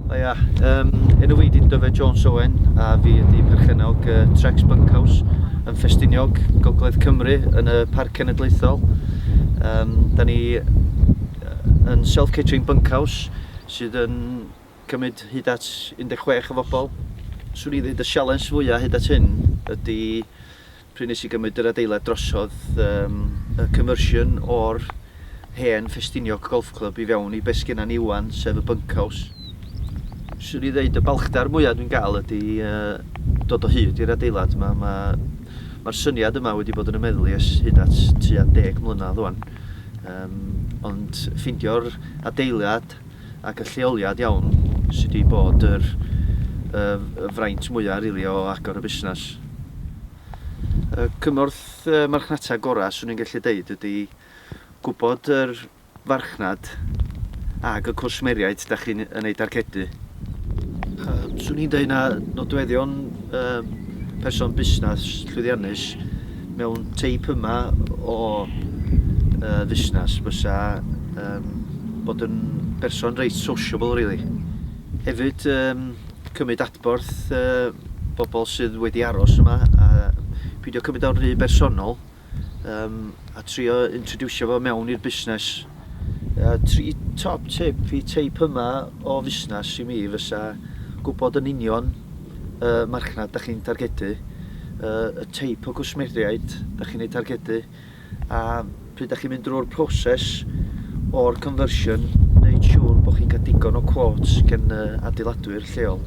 O ia, enw fi di Dyfed Jones Owen a fi ydi perchennog Trex Bunkhouse yn Ffestiniog, Gogledd Cymru yn y Parc Cenedlaethol. Da ni yn self-catering bunkhouse sydd yn cymryd hyd at 16 o bobl. Swn i ddweud y sialens fwyaf hyd at hyn ydy pryd nes i gymryd yr adeilad drosodd y conversion o'r hen Ffestiniog Golf Club i fewn i beth sgenna ni wan, sef y bunkhouse. Swn i ddweud y balchdar mwyaf dwi'n gael ydy dod o hyd i'r adeilad. Mae'r syniad yma wedi bod yn y meddwl i ers hyd at tua 10 mlynedd rwan. Ond ffeindio'r adeilad ac y lleoliad iawn sydd wedi bod yr fraint mwyaf rili o agor y busnes. Cymorth marchnata gorau swn i'n gallu deud ydy gwybod yr farchnad ag y cwsmeriaid da chi'n ei dargedu. Swn i'n dweud na nodweddion person busnes llwyddiannus mewn teip yma o fusnes fysa bod yn person reit sociable rili. Hefyd cymryd adborth bobl sydd wedi aros yma a peidio cymryd o'n rhy bersonol a trio introducio fo mewn i'r busnes. Tri top tip i teip yma o fusnes i mi fysa gwybod yn union marchnad da chi'n targedu, y teip o gwsmeriaid da chi'n ei targedu a pryd da chi'n mynd drwy'r proses o'r conversion, wneud siŵr bod chi'n cael digon o quotes gan adeiladwyr lleol.